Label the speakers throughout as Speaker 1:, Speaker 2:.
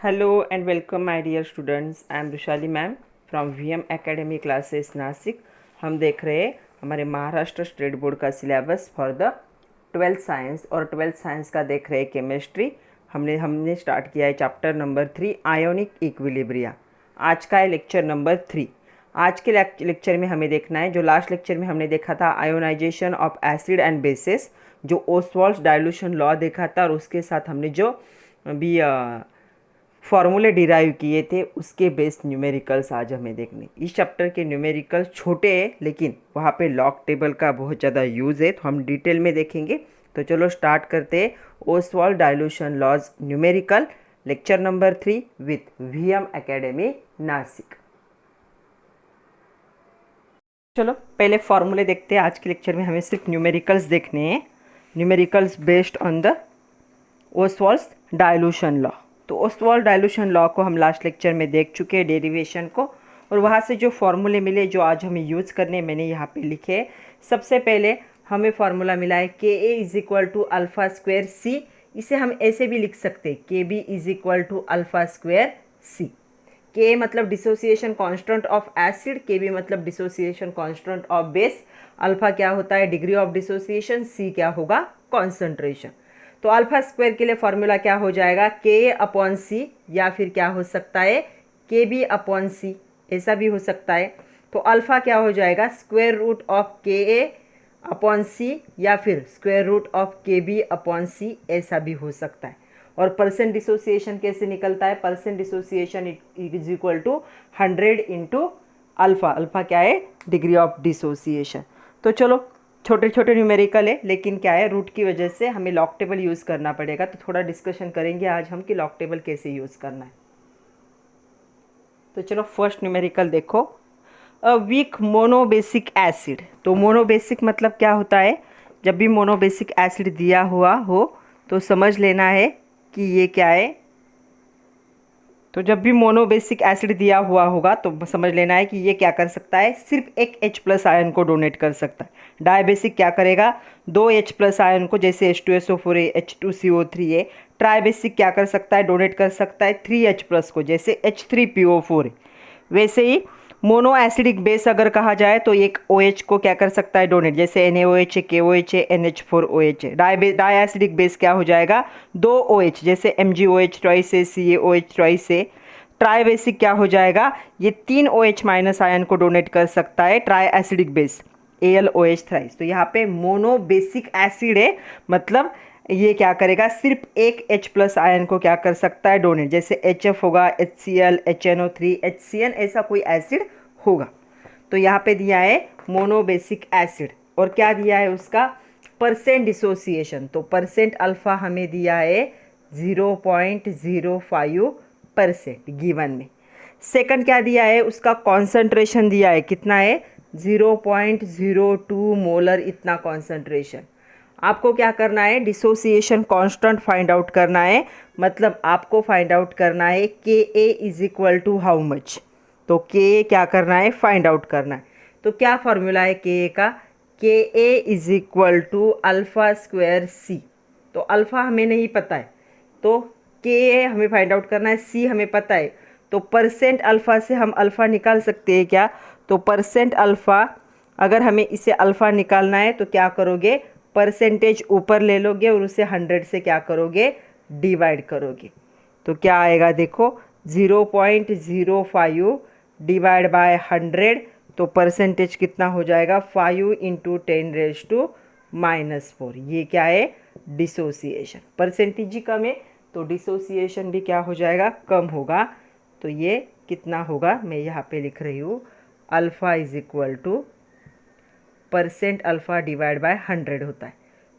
Speaker 1: Hello and welcome my dear students. I am Rushali ma'am from VM academy classes Nashik. हम देख रहे हैं हमारे महाराष्ट्र स्टेट बोर्ड का syllabus for the 12th science और 12th साइंस का देख रहे हैं केमिस्ट्री। हमने स्टार्ट किया है चैप्टर नंबर 3 आयोनिक इक्विलिब्रिया। आज का है लेक्चर नंबर 3। आज के लेक्चर में हमें देखना है, जो लास्ट लेक्चर में हमने देखा था ionization of acid and bases, जो ओस्वाल्ड्स डाइल्यूशन लॉ देखा था, और उसके साथ हमने जो भी फॉर्मूले डिराइव किए थे उसके बेस्ड न्यूमेरिकल्स आज हमें देखने। इस चैप्टर के न्यूमेरिकल्स छोटे हैं लेकिन वहाँ पे लॉग टेबल का बहुत ज़्यादा यूज़ है, तो हम डिटेल में देखेंगे। तो चलो स्टार्ट करते हैं Ostwald dilution laws numerical lecture number 3 with VM academy Nashik. चलो पहले फॉर्मूले देखते हैं। आज के लेक्चर में हमें सिर्फ न्यूमेरिकल्स देखने हैं, numericals based on the Ostwald's dilution law. तो ओस्वाल्ड डाइल्यूशन लॉ को हम लास्ट लेक्चर में देख चुके हैं, डेरिवेशन को, और वहाँ से जो फॉर्मूले मिले जो आज हमें यूज़ करने मैंने यहाँ पे लिखे हैं। सबसे पहले हमें फार्मूला मिला है KA is equal to alpha square C। इसे हम ऐसे भी लिख सकते हैं KB is equal to alpha square C। K मतलब dissociation constant of acid, KB मतलब dissociation constant of base, alpha क्या होता है डिग्री ऑफ डिसोसिएशन, C क्या होगा कॉन्सेंट्रेशन। तो अल्फा स्क्वायर के लिए फॉर्मूला क्या हो जाएगा KA अपॉन C, या फिर क्या हो सकता है KB अपॉन C, ऐसा भी हो सकता है। तो अल्फ़ा क्या हो जाएगा square root of KA upon C, या फिर square root of KB upon C, ऐसा भी हो सकता है। और परसेंट डिसोसिएशन कैसे निकलता है, percent dissociation is equal to 100 into alpha. Alpha क्या है डिग्री ऑफ डिसोसिएशन। तो चलो छोटे छोटे न्यूमेरिकल है लेकिन क्या है रूट की वजह से हमें लॉग टेबल यूज़ करना पड़ेगा। तो थोड़ा डिस्कशन करेंगे आज हम कि लॉग टेबल कैसे यूज़ करना है। तो चलो फर्स्ट न्यूमेरिकल देखो, अ वीक मोनोबेसिक एसिड। तो मोनोबेसिक मतलब क्या होता है, जब भी मोनोबेसिक एसिड दिया हुआ हो तो समझ लेना है कि ये क्या है। तो जब भी मोनोबेसिक एसिड दिया हुआ होगा तो समझ लेना है कि ये क्या कर सकता है, सिर्फ एक H+ आयन को डोनेट कर सकता है। डायबेसिक क्या करेगा, 2 H+ आयन को, जैसे H2SO4 है, H2CO3 है। ट्राइबेसिक क्या कर सकता है, डोनेट कर सकता है 3 H+ को, जैसे H3PO4 है। वैसे ही मोनो एसिडिक बेस अगर कहा जाए तो एक OH को क्या कर सकता है डोनेट, जैसे NaOH है, KOH है, NH4OH है। डाई एसिडिक बेस क्या हो जाएगा 2 OH, जैसे MgOH ट्वाइस है, CaOH ट्वाइस है। ट्राई बेसिक क्या हो जाएगा, ये 3 OH- आयन को डोनेट कर सकता है try acidic base, AlOH thrice. तो यहाँ पे मोनो बेसिक एसिड है, मतलब ये क्या करेगा सिर्फ एक H+ आयन को क्या कर सकता है डोनेट, जैसे HF होगा, HCl, HNO3, HCN, ऐसा कोई एसिड होगा। तो यहाँ पे दिया है मोनोबेसिक एसिड, और क्या दिया है उसका परसेंट डिसोसिएशन। तो परसेंट अल्फ़ा हमें दिया है 0.05% गिवन में। सेकंड क्या दिया है, उसका कॉन्सेंट्रेशन दिया है, कितना है 0.02 मोलर, इतना कॉन्सेंट्रेशन। आपको क्या करना है डिसोसिएशन कांस्टेंट फाइंड आउट करना है, मतलब आपको फाइंड आउट करना है KA is equal to how much. तो KA क्या करना है फाइंड आउट करना है। तो क्या फॉर्मूला है KA का, KA is equal to alpha square C। तो अल्फ़ा हमें नहीं पता है तो KA हमें फाइंड आउट करना है, C हमें पता है। तो परसेंट अल्फ़ा से हम अल्फ़ा निकाल सकते हैं क्या, तो परसेंट अल्फ़ा अगर हमें इसे अल्फ़ा निकालना है तो क्या करोगे, परसेंटेज ऊपर ले लोगे और उसे 100 से क्या करोगे डिवाइड करोगे। तो क्या आएगा देखो 0.05 डिवाइड बाय 100, तो परसेंटेज कितना हो जाएगा 5 इंटू 10⁻⁻⁴। ये क्या है डिसोसिएशन। परसेंटेज ही कम है तो डिसोसिएशन भी क्या हो जाएगा कम होगा। तो ये कितना होगा, मैं यहाँ पे लिख रही हूँ alpha is equal two percent alpha divide by 100 होता है।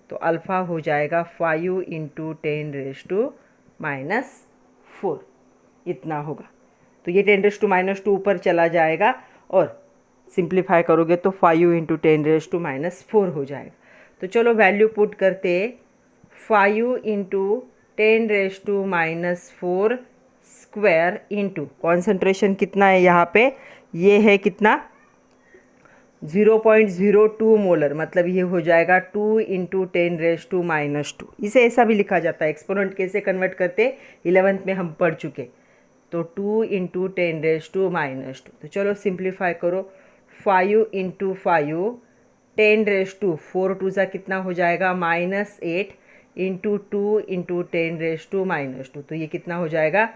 Speaker 1: तो अल्फ़ा हो जाएगा 5 इंटू 10⁻⁻⁴, इतना होगा। तो ये 10⁻² ऊपर चला जाएगा और सिंप्लीफाई करोगे तो 5 इंटू 10⁻⁻⁴ हो जाएगा। तो चलो वैल्यू पुट करते, 5 इंटू 10⁻⁻⁴ स्क्वायर इंटू कॉन्सेंट्रेशन कितना है यहाँ पे, ये है कितना 0.02 मोलर, मतलब ये हो जाएगा 2 इंटू 10⁻²। इसे ऐसा भी लिखा जाता है, एक्सपोनेंट कैसे कन्वर्ट करते 11th में हम पढ़ चुके। तो 2 इंटू 10⁻²। तो चलो सिंप्लीफाई करो, 5 इंटू 5 10⁻4 टू सा कितना हो जाएगा -8 इंटू 2 इंटू 10⁻²। तो ये कितना हो जाएगा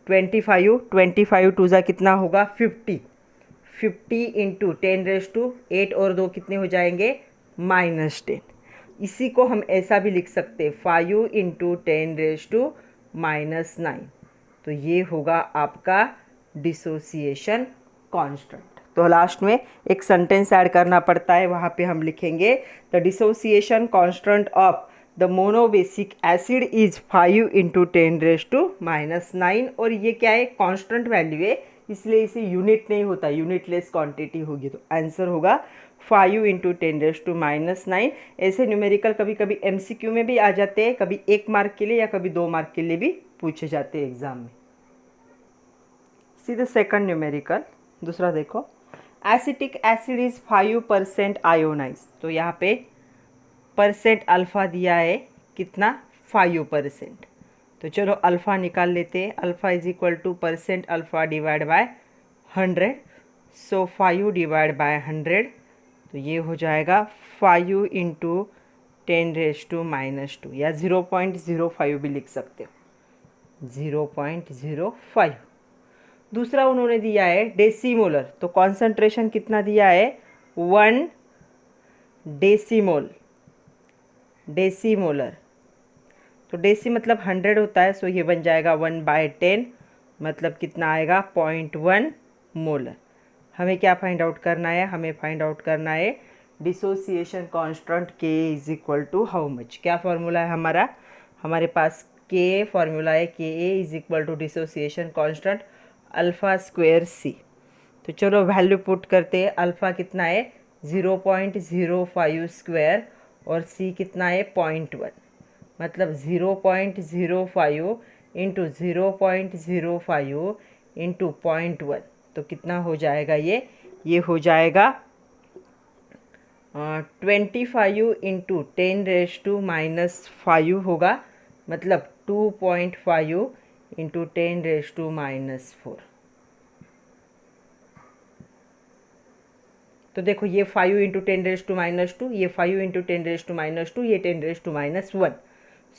Speaker 1: 25 टू सा कितना होगा 50 इंटू 10⁻8 और 2 कितने हो जाएंगे -10। इसी को हम ऐसा भी लिख सकते 5 इंटू 10⁻⁹। तो ये होगा आपका डिसोसिएशन कांस्टेंट। तो लास्ट में एक सेंटेंस ऐड करना पड़ता है, वहाँ पे हम लिखेंगे the dissociation constant of the monobasic acid is 5 into 10⁻⁹। और ये क्या है कांस्टेंट वैल्यू है, इसलिए इसे यूनिट नहीं होता, यूनिटलेस क्वांटिटी होगी। तो आंसर होगा 5 इंटू 10⁻⁹। ऐसे न्यूमेरिकल कभी कभी MCQ में भी आ जाते हैं, कभी 1 मार्क के लिए या कभी 2 मार्क के लिए भी पूछे जाते हैं एग्जाम में। सीधे सेकंड न्यूमेरिकल, दूसरा देखो, एसिटिक एसिड इज 5% आयोनाइज। तो यहाँ पे परसेंट अल्फ़ा दिया है कितना 5%। तो चलो अल्फ़ा निकाल लेते हैं, alpha is equal two percent alpha divide by 100। So 5 divide by 100, तो ये हो जाएगा 5 इंटू 10⁻² या 0.05 भी लिख सकते हो, 0.05। दूसरा उन्होंने दिया है डेसीमोलर, तो कॉन्सेंट्रेशन कितना दिया है 1 डेसीमोलर। तो डेसी मतलब 100 होता है, सो ये बन जाएगा 1/10, मतलब कितना आएगा 0.1 मोलर। हमें क्या फाइंड आउट करना है, हमें फाइंड आउट करना है dissociation constant K is equal to how much. क्या फॉर्मूला है हमारा, हमारे पास K फॉर्मूला है Ka is equal to dissociation constant alpha square C। तो चलो वैल्यू पुट करते हैं, अल्फ़ा कितना है 0.05 स्क्वायर और C कितना है 0.1, मतलब 0.05 इंटू 0.05 इंटू 0.1। तो कितना हो जाएगा ये हो जाएगा 25 इंटू 10⁻⁻5 होगा, मतलब 2.5 इंटू 10⁻⁻4। तो देखो ये 5 इंटू 10⁻², ये 5 इंटू 10⁻², ये 10⁻1।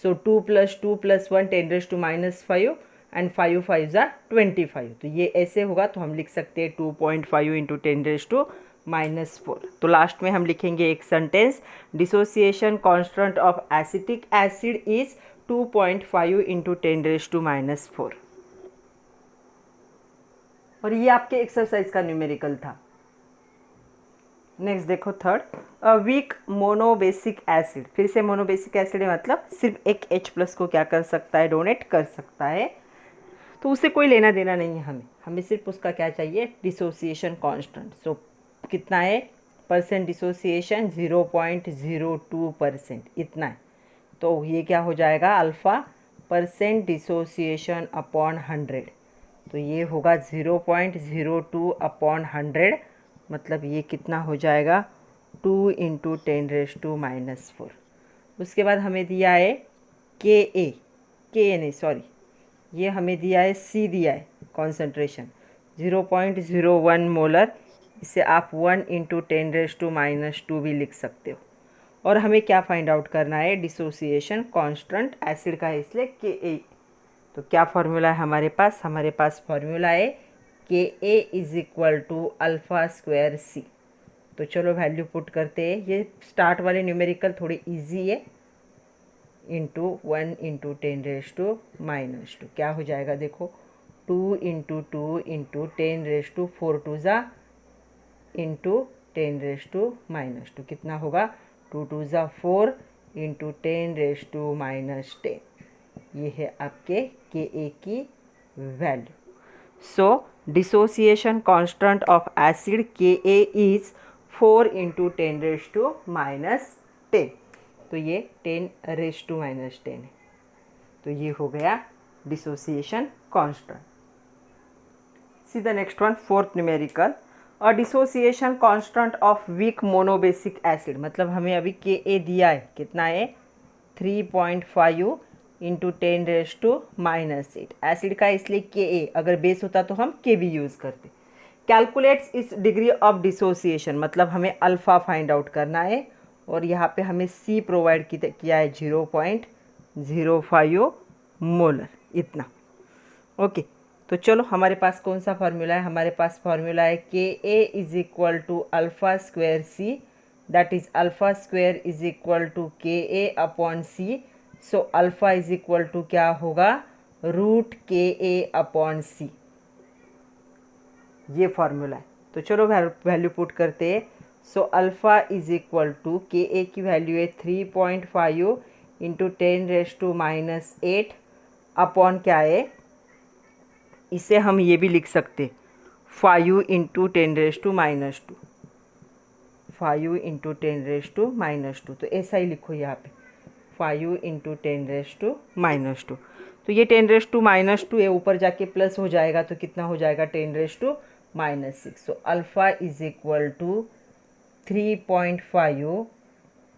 Speaker 1: सो 2 + 2 + 1 10⁻5 एंड 5 5 ज़ा 25। तो ये ऐसे होगा, तो हम लिख सकते हैं 2.5 इंटू 10⁻⁻4। तो लास्ट में हम लिखेंगे एक sentence, dissociation constant of acetic acid is 2.5 into 10⁻⁻4। और ये आपके एक्सरसाइज का न्यूमेरिकल था। नेक्स्ट देखो third, a weak monobasic acid. फिर से मोनोबेसिक एसिड है, मतलब सिर्फ एक H+ को क्या कर सकता है डोनेट कर सकता है, तो उससे कोई लेना देना नहीं है हमें सिर्फ उसका क्या चाहिए डिसोसिएशन कांस्टेंट। सो कितना है परसेंट डिसोसिएशन 0.02%, इतना है। तो ये क्या हो जाएगा अल्फ़ा परसेंट डिसोसिएशन अपॉन 100। तो ये होगा 0.02 अपॉन 100, मतलब ये कितना हो जाएगा 2 इंटू 10⁻⁻4। उसके बाद हमें दिया है ये हमें दिया है C दिया है कॉन्सेंट्रेशन 0.01 मोलर। इसे आप 1 इंटू 10⁻² भी लिख सकते हो। और हमें क्या फाइंड आउट करना है डिसोसिएशन कांस्टेंट एसिड का है, इसलिए Ka। तो क्या फॉर्मूला है हमारे पास फॉर्मूला है Ka is equal to alpha square C। तो चलो वैल्यू पुट करते हैं, ये स्टार्ट वाले न्यूमेरिकल थोड़े इजी है, इंटू 1 इंटू 10⁻²। क्या हो जाएगा देखो 2 इंटू 2 इंटू 10⁻4 टू ज़ा इंटू 10⁻²। कितना होगा 2 2 ज़ा 4 इंटू 10⁻10। ये है आपके Ka की value. So dissociation constant of acid Ka is 4 into 10⁻10। तो ये 10⁻10 है। तो ये हो गया dissociation constant. See the next one, fourth numerical, और dissociation constant of weak monobasic acid, मतलब हमें अभी Ka दिया है, कितना है 3.5 इंटू 10⁻⁻⁸ एसिड का, इसलिए Ka, अगर बेस होता तो हम Kb यूज़ करते। कैलकुलेट्स इस डिग्री ऑफ डिसोसिएशन, मतलब हमें अल्फ़ा फाइंड आउट करना है, और यहाँ पे हमें C प्रोवाइड किया है 0.05 मोलर, इतना। ओके, तो चलो हमारे पास कौन सा फार्मूला है, हमारे पास फार्मूला है Ka is equal to alpha square C, that is alpha square is equal to Ka upon C। So alpha is equal to क्या होगा, रूट Ka अपॉन C, ये फार्मूला है। तो चलो वैल्यू पुट करते हैं। So alpha is equal to Ka की value है 3.5 इंटू 10⁻⁸ अपॉन क्या है, इसे हम ये भी लिख सकते 5 इंटू 10⁻², 5 इंटू 10⁻², तो ऐसा ही लिखो यहाँ पे 5 इंटू 10⁻²। तो ये 10⁻² है, ऊपर जाके प्लस हो जाएगा तो कितना हो जाएगा 10⁻⁻⁶। So alpha is equal to 3.5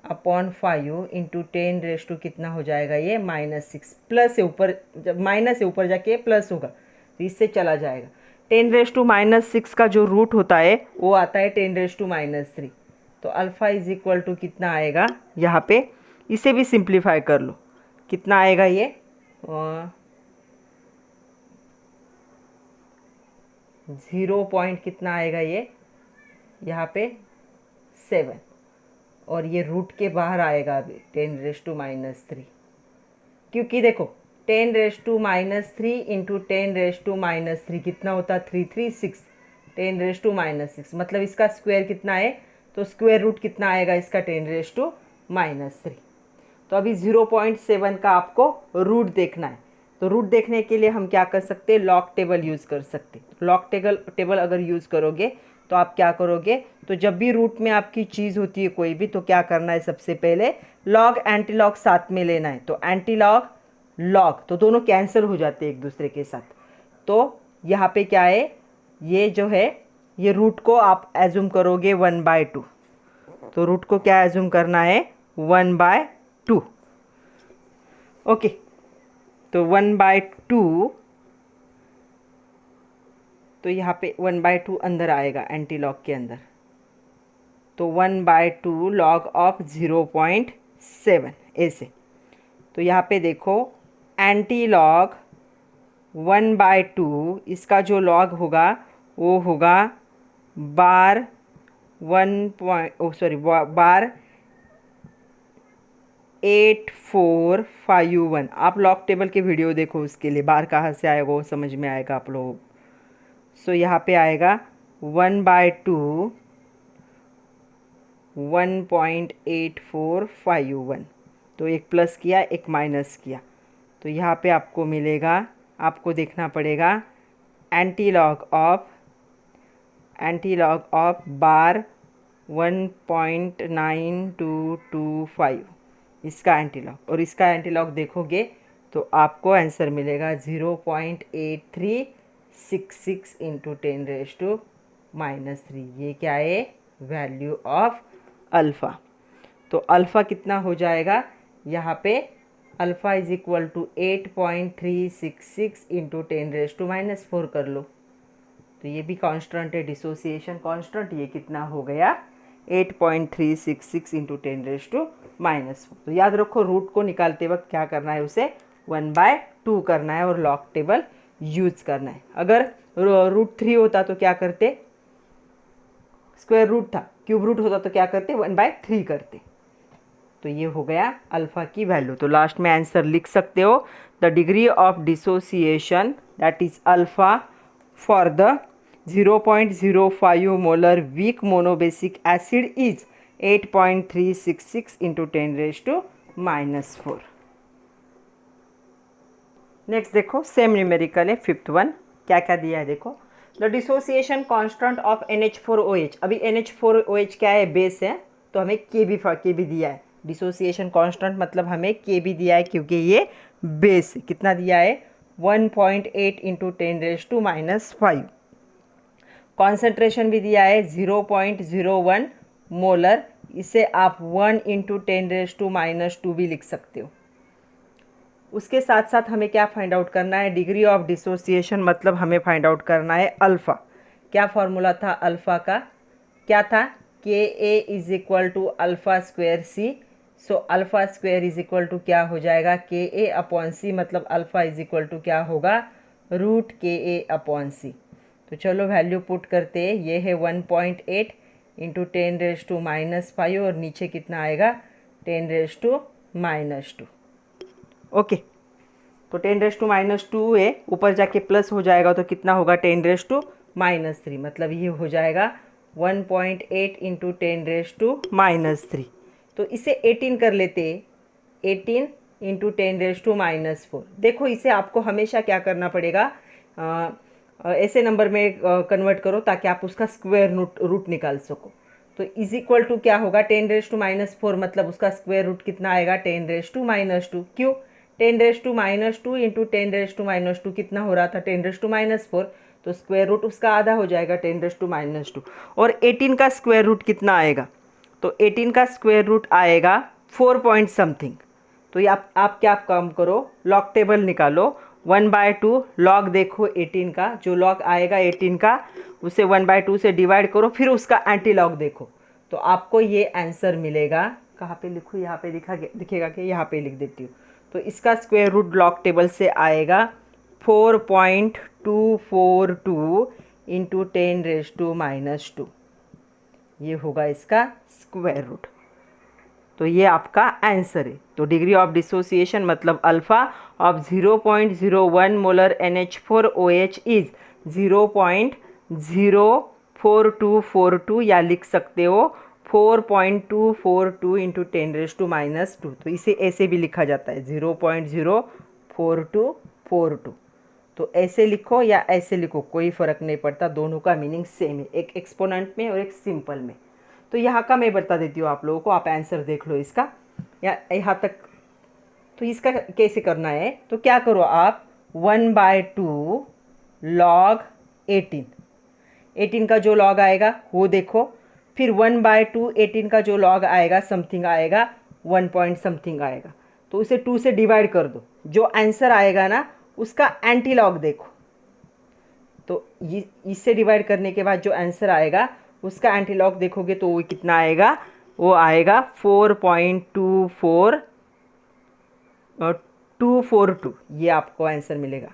Speaker 1: upon 5 into 10⁻, कितना हो जाएगा ये -6, प्लस है ऊपर, जब माइनस है ऊपर जाके प्लस होगा तो इससे चला जाएगा। 10⁻⁻6 का जो रूट होता है वो आता है 10⁻⁻3। तो अल्फ़ा इज इक्वल टू कितना आएगा यहाँ पे, इसे भी सिंप्लीफाई कर लो, कितना आएगा ये 0 कितना आएगा ये यहाँ पे 7, और ये रूट के बाहर आएगा अभी 10⁻³ क्योंकि देखो 10⁻³ इंटू 10⁻³ कितना होता 336, 10⁻⁻6 मतलब इसका स्क्वायर कितना है, तो स्क्वायर रूट कितना आएगा इसका 10⁻⁻3। तो अभी 0.7 का आपको रूट देखना है, तो रूट देखने के लिए हम क्या कर सकते हैं, लॉग टेबल यूज़ कर सकते हैं। लॉग टेबल अगर यूज़ करोगे तो आप क्या करोगे, तो जब भी रूट में आपकी चीज़ होती है कोई भी, तो क्या करना है, सबसे पहले लॉग एंटी लॉग साथ में लेना है। तो एंटी लॉग लॉग तो दोनों कैंसिल हो जाते हैं एक दूसरे के साथ। तो यहाँ पे क्या है, ये जो है ये रूट को आप एज्यूम करोगे 1/2, तो रूट को क्या एज्यूम करना है 1/2। ओके, तो 1/2, तो यहाँ पे 1/2 अंदर आएगा एंटी लॉग के अंदर, तो 1/2 लॉग ऑफ 0.7 ऐसे। तो यहाँ पे देखो एंटी लॉग 1/2, इसका जो लॉग होगा वो होगा बार 8451। आप लॉग टेबल के वीडियो देखो, उसके लिए बार कहाँ से आएगा वो समझ में आएगा आप लोगों को। सो यहाँ पे आएगा 1/2 1.8451, तो एक प्लस किया एक माइनस किया, तो यहाँ पे आपको मिलेगा, आपको देखना पड़ेगा एंटी लॉग ऑफ बार 1.9225, इसका एंटी लॉग, और इसका एंटी लॉग देखोगे तो आपको आंसर मिलेगा 0.8366 इंटू 10⁻⁻3। ये क्या है, वैल्यू ऑफ अल्फ़ा। तो अल्फ़ा कितना हो जाएगा यहाँ पे, alpha is equal to 8.366 into 10⁻⁻4 कर लो, तो ये भी कांस्टेंट है, डिसोसिएशन कांस्टेंट, ये कितना हो गया 8.366 इंटू 10⁻⁻4। तो याद रखो रूट को निकालते वक्त क्या करना है, उसे 1/2 करना है और लॉग टेबल यूज करना है। अगर √3 होता तो क्या करते, स्क्वायर रूट था, क्यूब रूट होता तो क्या करते 1/3 करते। तो ये हो गया अल्फ़ा की वैल्यू। तो लास्ट में आंसर लिख सकते हो, the degree of dissociation that is alpha for the 0.05 molar weak monobasic acid is 8.366 into 10⁻⁻4। Next देखो सेम न्यूमेरिकल है, 5th वन, क्या क्या दिया है देखो, the dissociation constant of NH4OH। अभी NH4OH क्या है, बेस है, तो हमें Kb दिया है। डिसोसिएशन कांस्टेंट मतलब हमें Kb दिया है क्योंकि ये बेस है। कितना दिया है 1.8 इंटू 10⁻⁻5। कॉन्सेंट्रेशन भी दिया है 0.01 मोलर, इसे आप 1 इंटू 10⁻⁻² भी लिख सकते हो। उसके साथ साथ हमें क्या फाइंड आउट करना है, डिग्री ऑफ डिसोसिएशन, मतलब हमें फाइंड आउट करना है अल्फ़ा। क्या फॉर्मूला था अल्फ़ा का, क्या था, K A is equal to alpha square C. So alpha square is equal to क्या हो जाएगा, के ए अपॉन सी, मतलब अल्फ़ा इज इक्वल टू क्या होगा, रूट के ए अपॉन सी। तो चलो वैल्यू पुट करते हैं, ये है 1.8 इंटू 10⁻⁻5 और नीचे कितना आएगा 10⁻⁻²। ओके, तो 10⁻⁻² है, ऊपर जाके प्लस हो जाएगा तो कितना होगा 10⁻⁻3, मतलब ये हो जाएगा 1.8 इंटू 10⁻⁻3। तो इसे 18 कर लेते, 18 इंटू 10⁻⁻4। देखो इसे आपको हमेशा क्या करना पड़ेगा, ऐसे नंबर में कन्वर्ट करो ताकि आप उसका स्क्वायर रूट निकाल सको। तो इज इक्वल टू क्या होगा 10⁻⁻4, मतलब उसका स्क्वायर रूट कितना आएगा 10⁻⁻²। क्यों, 10⁻⁻² इंटू 10⁻⁻² कितना हो रहा था 10⁻⁻4, तो स्क्वायर रूट उसका आधा हो जाएगा 10⁻⁻2। और 18 का स्क्वायर रूट कितना आएगा, तो 18 का स्क्वायर रूट आएगा 4 पॉइंट समथिंग। तो ये आप क्या काम करो, लॉग टेबल निकालो, 1/2 लॉग देखो 18 का, जो लॉग आएगा 18 का उसे 1/2 से डिवाइड करो, फिर उसका एंटी लॉग देखो, तो आपको ये आंसर मिलेगा। कहाँ पे लिखूँ, यहाँ पे दिखेगा कि यहाँ पे लिख देती हूँ। तो इसका स्क्वायर रूट लॉग टेबल से आएगा 4.242 इंटू 10⁻⁻², ये होगा इसका स्क्वायर रूट। तो ये आपका आंसर है। तो डिग्री ऑफ डिसोसिएशन मतलब alpha of 0.01 molar NH4OH is 0.04242, या लिख सकते हो 4.242 इंटू 10⁻²। तो इसे ऐसे भी लिखा जाता है 0.04242। तो ऐसे लिखो या ऐसे लिखो, कोई फ़र्क नहीं पड़ता, दोनों का मीनिंग सेम है, एक एक्सपोनेंट में और एक सिंपल में। तो यहाँ का मैं बता देती हूँ आप लोगों को, आप आंसर देख लो इसका, या यहाँ तक। तो इसका कैसे करना है, तो क्या करो आप 1/2 log 18 का जो लॉग आएगा वो देखो, फिर 1/2 18 का जो लॉग आएगा समथिंग आएगा 1 पॉइंट समथिंग आएगा, तो उसे 2 से डिवाइड कर दो, जो आंसर आएगा ना उसका एंटी लॉग देखो। तो इससे डिवाइड करने के बाद जो आंसर आएगा उसका एंटी लॉग देखोगे तो वो कितना आएगा, वो आएगा 4.242, ये आपको आंसर मिलेगा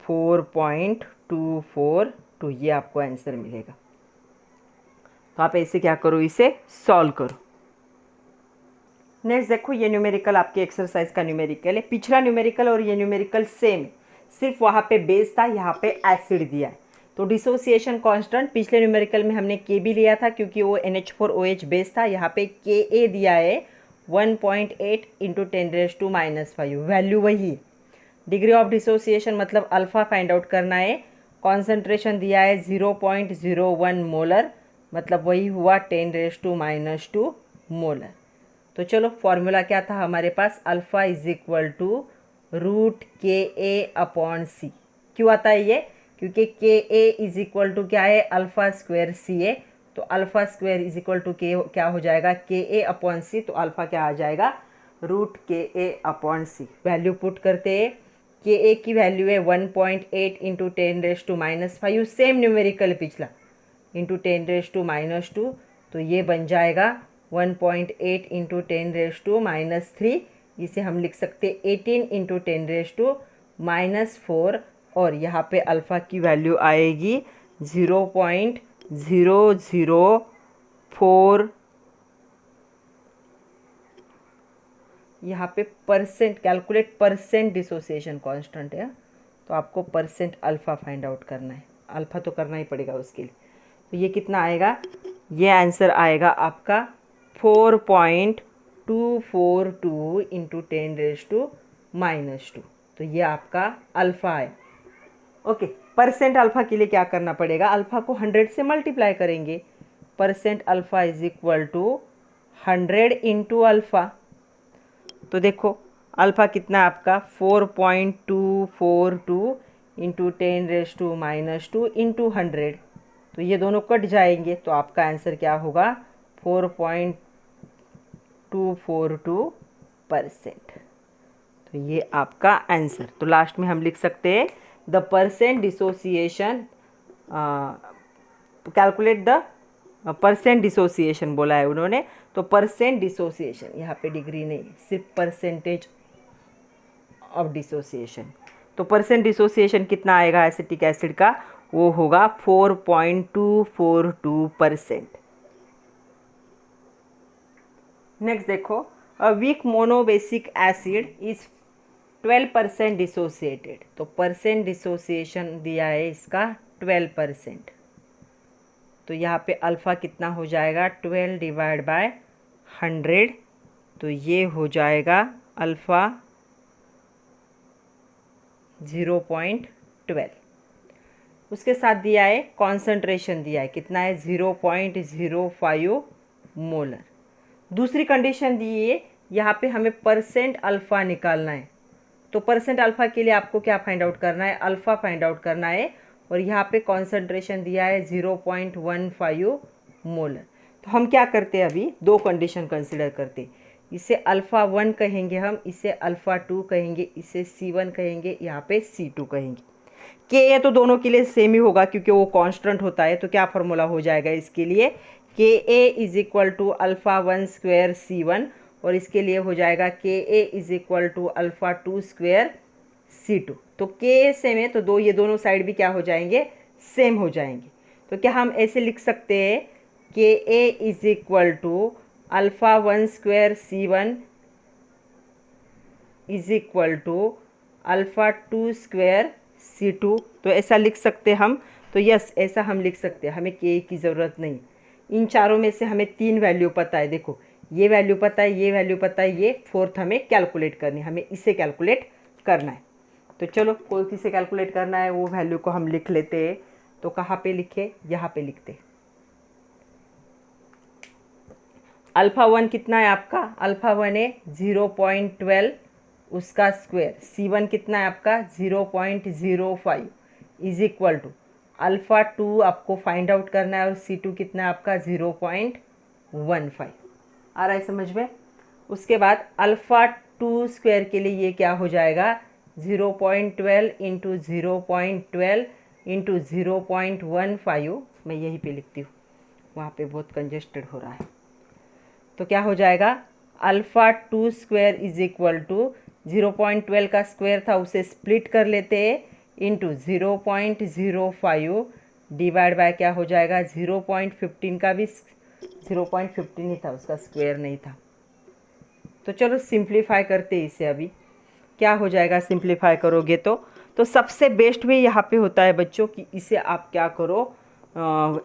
Speaker 1: 4.242, ये आपको आंसर मिलेगा। तो आप ऐसे क्या करो, इसे सॉल्व करो। नेक्स्ट देखो, ये न्यूमेरिकल आपके एक्सरसाइज का न्यूमेरिकल है, पिछला न्यूमेरिकल और ये न्यूमेरिकल सेम, सिर्फ वहाँ पे बेस था, यहाँ पे एसिड दिया है। तो डिसोसिएशन कांस्टेंट पिछले न्यूमेरिकल में हमने के भी लिया था क्योंकि वो NH4OH बेस था, यहाँ पे के ए दिया है 1.8 इंटू 10⁻⁻5, वैल्यू वही। डिग्री ऑफ डिसोसिएशन मतलब अल्फ़ा फाइंड आउट करना है, कॉन्सेंट्रेशन दिया है 0.01 मोलर, मतलब वही हुआ 10⁻⁻2 मोलर। तो चलो फॉर्मूला क्या था हमारे पास, alpha is equal to root K A upon सी। क्यों आता है ये, क्योंकि के ए इज इक्वल टू क्या है, अल्फ़ा स्क्वायर सी ए। तो alpha square is equal to K क्या हो जाएगा, के ए अपॉन सी, तो अल्फ़ा क्या आ जाएगा, root K A upon C. Value put करते हैं, के ए की वैल्यू है 1.8 इंटू 10⁻⁻5, सेम न्यूमेरिकल पिछला, इंटू 10⁻⁻2, तो ये बन जाएगा 1.8 इंटू 10⁻⁻3, इसे हम लिख सकते 18 इंटू 10⁻⁻4, और यहाँ पे अल्फ़ा की वैल्यू आएगी 0.004, यहाँ पे percent, calculate percent dissociation constant है, तो आपको परसेंट अल्फ़ा फाइंड आउट करना है, अल्फ़ा तो करना ही पड़ेगा उसके लिए। तो ये कितना आएगा, ये आंसर आएगा आपका 4.242 इंटू 10⁻⁻2, तो ये आपका अल्फ़ा है। ओके, परसेंट अल्फ़ा के लिए क्या करना पड़ेगा, अल्फ़ा को 100 से मल्टीप्लाई करेंगे, percent alpha is equal to 100 into alpha. तो देखो अल्फ़ा कितना आपका 4.242 इंटू 10⁻2 इंटू 100, तो तो ये दोनों कट जाएंगे, तो आपका आंसर क्या होगा 4.242%। तो ये आपका आंसर। तो लास्ट में हम लिख सकते हैं the percent dissociation, calculate the percent dissociation बोला है उन्होंने, तो परसेंट डिसोसिएशन, यहाँ पे डिग्री नहीं, सिर्फ परसेंटेज ऑफ डिसोसिएशन। तो परसेंट डिसोसिएशन कितना आएगा एसिटिक एसिड का, वो होगा 4.242%। नेक्स्ट देखो, a weak monobasic acid is 12% dissociated. तो परसेंट डिसोसिएशन दिया है इसका 12%। तो यहाँ पे अल्फ़ा कितना हो जाएगा 12 डिवाइड बाय 100, तो ये हो जाएगा अल्फ़ा 0.12। उसके साथ दिया है कॉन्सेंट्रेशन, दिया है कितना है 0.05 मोलर। दूसरी कंडीशन दी है, यहाँ पे हमें परसेंट अल्फ़ा निकालना है। तो परसेंट अल्फ़ा के लिए आपको क्या फाइंड आउट करना है, अल्फ़ा फाइंड आउट करना है, और यहाँ पे कॉन्सेंट्रेशन दिया है 0.15 मोलर। तो हम क्या करते हैं, अभी दो कंडीशन कंसिडर करते हैं। इसे अल्फ़ा 1 कहेंगे हम, इसे अल्फ़ा 2 कहेंगे, इसे C1 कहेंगे, यहाँ पे C2 कहेंगे। के ए तो दोनों के लिए सेम ही होगा क्योंकि वो कांस्टेंट होता है। तो क्या फॉर्मूला हो जाएगा इसके लिए, K A is equal to alpha 1 square C1, और इसके लिए हो जाएगा K A is equal to alpha 2 square C2। तो के ए सेम है, तो ये दोनों साइड भी क्या हो जाएंगे, सेम हो जाएंगे। तो क्या हम ऐसे लिख सकते हैं, K A is equal to alpha 1 square C1 is equal to alpha 2 square C2। तो ऐसा लिख सकते हम। तो यस, ऐसा हम लिख सकते हैं, हमें के की ज़रूरत नहीं। इन चारों में से हमें 3 वैल्यू पता है, देखो ये वैल्यू पता है, ये वैल्यू पता है, ये फोर्थ हमें कैलकुलेट करनी है, हमें इसे कैलकुलेट करना है। तो चलो कौन से कैलकुलेट करना है वो वैल्यू को हम लिख लेते हैं। तो कहाँ पे लिखे, यहाँ पे लिखते। अल्फ़ा 1 कितना है आपका, अल्फ़ा 1 है 0.12 उसका स्क्वायर, C1 कितना है आपका 0.05 इज इक्वल टू अल्फ़ा 2 आपको फाइंड आउट करना है, और C2 कितना है आपका 0.15। आ रहा है समझ में। उसके बाद अल्फ़ा 2 स्क्वायर के लिए ये क्या हो जाएगा 0.12 इंटू 0.12 इंटू 0.15। मैं यहीं पे लिखती हूँ, वहाँ पे बहुत कंजेस्टेड हो रहा है। तो क्या हो जाएगा alpha 2 square is equal to 0.12 का स्क्वायर था उसे स्प्लिट कर लेते हैं इंटू 0.05 डिवाइड बाय क्या हो जाएगा 0.15 का भी 0.15 ही था, उसका स्क्वायर नहीं था। तो चलो सिंप्लीफाई करते हैं इसे। अभी क्या हो जाएगा सिंप्लीफाई करोगे तो सबसे बेस्ट वे यहाँ पे होता है बच्चों कि इसे आप क्या करो,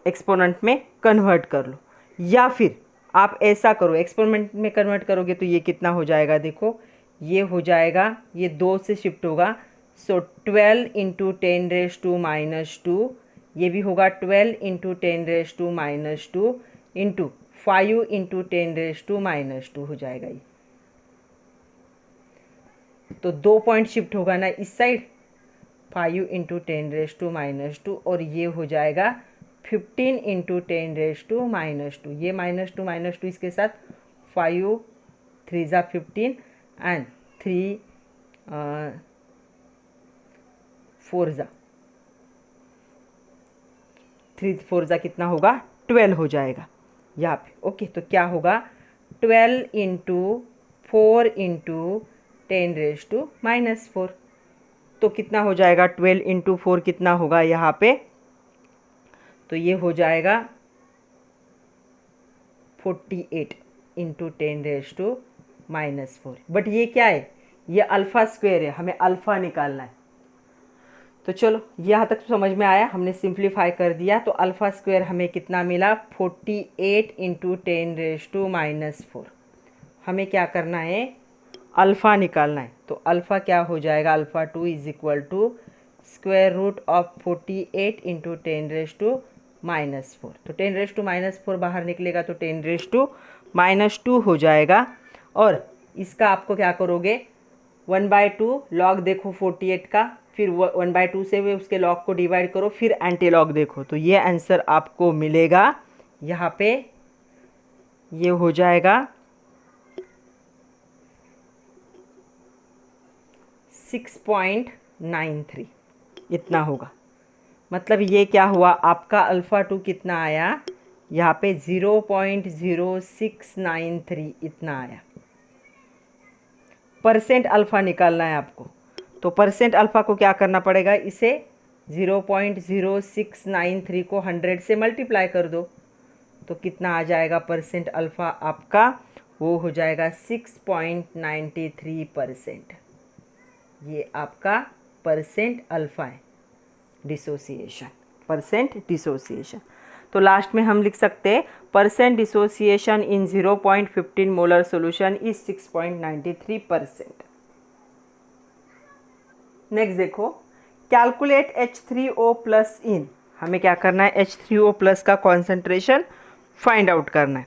Speaker 1: एक्सपोनेंट में कन्वर्ट कर लो, या फिर आप ऐसा करो एक्सपोनेंट में कन्वर्ट करोगे तो ये कितना हो जाएगा, देखो ये हो जाएगा, ये 2 से शिफ्ट होगा, सो 12 इंटू 10⁻⁻², ये भी होगा 12 इंटू 10⁻⁻² इंटू 5 इंटू 10⁻⁻² हो जाएगा ये। तो 2 पॉइंट शिफ्ट होगा ना इस साइड, 5 इंटू 10⁻², और ये हो जाएगा 15 इंटू 10⁻²। ये -2 इसके साथ 5 3 ज़ा 15 एंड 3 4 ज़ा 3 4 ज़ा कितना होगा 12 हो जाएगा यहाँ पे। ओके, तो क्या होगा 12 इंटू 4 इंटू 10⁻⁻4। तो कितना हो जाएगा 12 इंटू 4 कितना होगा यहाँ पे, तो ये हो जाएगा 48 इंटू 10⁻⁻4। बट ये क्या है, ये अल्फ़ा स्क्वायर है, हमें अल्फ़ा निकालना है। तो चलो यहाँ तक तो समझ में आया, हमने सिंप्लीफाई कर दिया। तो अल्फ़ा स्क्वायर हमें कितना मिला 48 इंटू 10⁻⁻4। हमें क्या करना है, अल्फ़ा निकालना है। तो अल्फ़ा क्या हो जाएगा, alpha 2 is equal to square root of 48 into 10⁻⁻4। तो 10⁻⁻4 बाहर निकलेगा तो 10⁻⁻2 हो जाएगा। और इसका आपको क्या करोगे 1/2 लॉग, देखो 48 का फिर 1/2 से भी उसके लॉग को डिवाइड करो, फिर एंटी लॉग देखो, तो ये आंसर आपको मिलेगा यहाँ पे, ये हो जाएगा 6.93, इतना होगा। मतलब ये क्या हुआ, आपका अल्फ़ा 2 कितना आया यहाँ पे 0.0693 इतना आया। परसेंट अल्फ़ा निकालना है आपको, तो परसेंट अल्फ़ा को क्या करना पड़ेगा, इसे 0.0693 को 100 से मल्टीप्लाई कर दो, तो कितना आ जाएगा परसेंट अल्फ़ा आपका, वो हो जाएगा 6.93%। ये आपका परसेंट अल्फ़ा है, डिसोसिएशन, परसेंट डिसोसिएशन। तो लास्ट में हम लिख सकते हैं percent dissociation in 0.15 molar solution is 6.93%। Next देखो, कैलकुलेट H3O प्लस इन, हमें क्या करना है, H3O प्लस का कॉन्सेंट्रेशन फाइंड आउट करना है।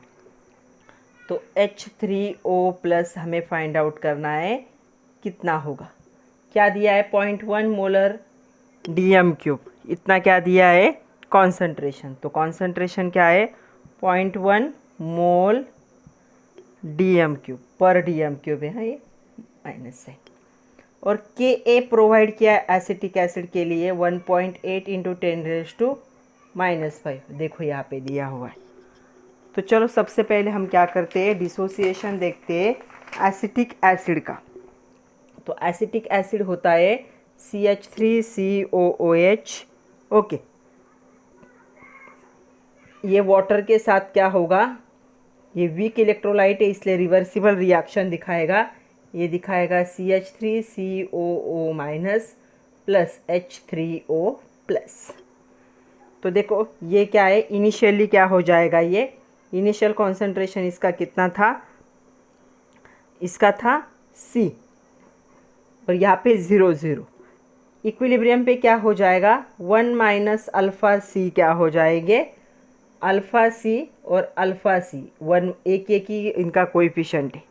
Speaker 1: तो H3O प्लस हमें फाइंड आउट करना है, कितना होगा, क्या दिया है 0.1 मोलर DM³, इतना क्या दिया है कॉन्सेंट्रेशन, तो कॉन्सेंट्रेशन क्या है 0.1 मोल DM³ पर DM³ है, ये माइनस है। और Ka प्रोवाइड किया है एसिटिक एसिड के लिए 1.8 इंटू 10⁻⁻5, देखो यहाँ पे दिया हुआ है। तो चलो सबसे पहले हम क्या करते हैं, डिसोसिएशन देखते हैं एसिटिक एसिड का। तो एसिटिक एसिड होता है CH3COOH, ओके। ये वाटर के साथ क्या होगा, ये वीक इलेक्ट्रोलाइट है इसलिए रिवर्सिबल रिएक्शन दिखाएगा, ये दिखाएगा CH3COO minus plus H3O plus. तो देखो ये क्या है, इनिशियली क्या हो जाएगा, ये इनिशियल कॉन्सेंट्रेशन इसका कितना था, इसका था C, और यहाँ पे 0 इक्विलिब्रियम पे क्या हो जाएगा 1 माइनस अल्फ़ा C क्या हो जाएंगे, अल्फ़ा C और अल्फ़ा C 1 एक ही इनका कोएफिशिएंट है।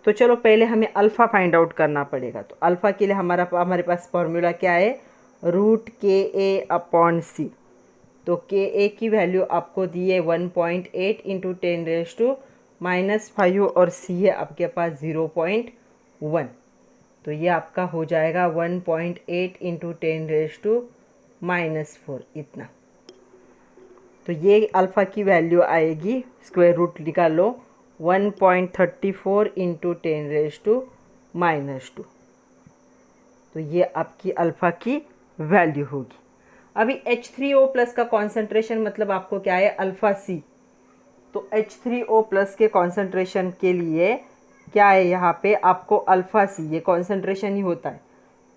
Speaker 1: तो चलो पहले हमें अल्फ़ा फाइंड आउट करना पड़ेगा। तो अल्फ़ा के लिए हमारे पास फॉर्मूला क्या है, √KA/C। तो Ka की वैल्यू आपको दी है 1.8 इंटू 10⁻⁻5 और C है आपके पास 0.1, तो ये आपका हो जाएगा 1.8 इंटू 10⁻⁻4 इतना। तो ये अल्फ़ा की वैल्यू आएगी, स्क्वायर रूट निकाल लो, 1.34 इंटू 10⁻²। तो ये आपकी अल्फ़ा की वैल्यू होगी। अभी H3O प्लस का कॉन्सेंट्रेशन मतलब आपको क्या है, अल्फ़ा C। तो H3O प्लस के कॉन्सेंट्रेशन के लिए क्या है, यहाँ पे आपको अल्फ़ा C, ये कॉन्सेंट्रेशन ही होता है,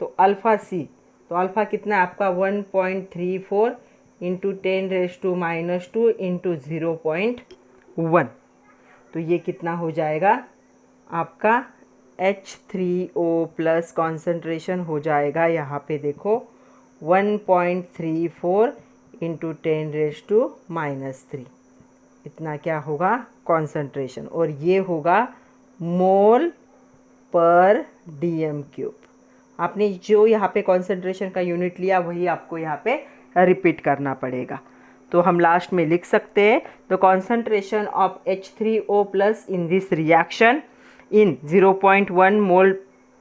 Speaker 1: तो अल्फ़ा C, तो अल्फ़ा कितना है आपका 1.34 इंटू 10⁻² इंटू 0.1, तो ये कितना हो जाएगा आपका H3O प्लस कॉन्सेंट्रेशन हो जाएगा, यहाँ पे देखो 1.34 इंटू 10⁻3, इतना क्या होगा कॉन्सेंट्रेशन, और ये होगा मोल पर DM³। आपने जो यहाँ पे कॉन्सेंट्रेशन का यूनिट लिया वही आपको यहाँ पे रिपीट करना पड़ेगा। तो हम लास्ट में लिख सकते हैं the concentration of H3O plus in this reaction in 0.1 मोल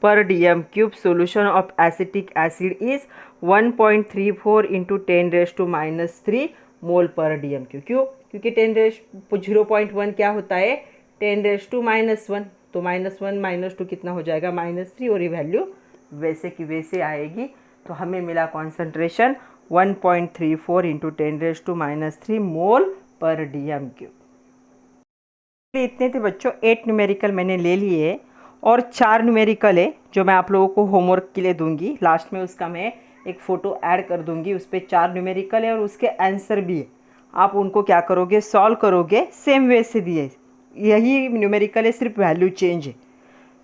Speaker 1: पर DM³ solution of acetic acid is 1.34 into 10⁻³ मोल पर DM³। क्यों, क्योंकि 0.1 क्या होता है 10⁻⁻1, तो -1 -2 कितना हो जाएगा -3, और ये वैल्यू वैसे की वैसे आएगी। तो हमें मिला कॉन्सेंट्रेशन 1.34 इंटू 10⁻³ मोल पर DM³। इतने थे बच्चों, 8 न्यूमेरिकल मैंने ले लिए और 4 न्यूमेरिकल है जो मैं आप लोगों को होमवर्क के लिए दूंगी। लास्ट में उसका मैं एक फ़ोटो ऐड कर दूंगी, उस पर 4 न्यूमेरिकल है और उसके आंसर भी है। आप उनको क्या करोगे, सॉल्व करोगे, सेम वे से दिए, यही न्यूमेरिकल है, सिर्फ वैल्यू चेंज है।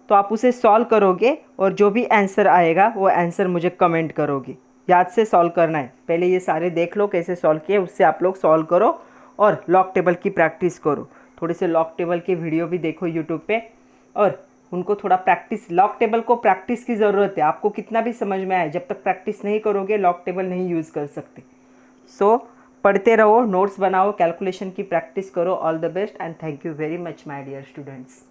Speaker 1: तो आप उसे सॉल्व करोगे और जो भी आंसर आएगा वो आंसर मुझे कमेंट करोगे। याद से सॉल्व करना है, पहले ये सारे देख लो कैसे सॉल्व किए, उससे आप लोग सॉल्व करो और लॉग टेबल की प्रैक्टिस करो। थोड़े से लॉग टेबल के वीडियो भी देखो यूट्यूब पे, और उनको थोड़ा प्रैक्टिस, लॉग टेबल को प्रैक्टिस की ज़रूरत है। आपको कितना भी समझ में आए, जब तक प्रैक्टिस नहीं करोगे लॉग टेबल नहीं यूज़ कर सकते। सो पढ़ते रहो, नोट्स बनाओ, कैलकुलेशन की प्रैक्टिस करो। All the best and thank you very much my dear students.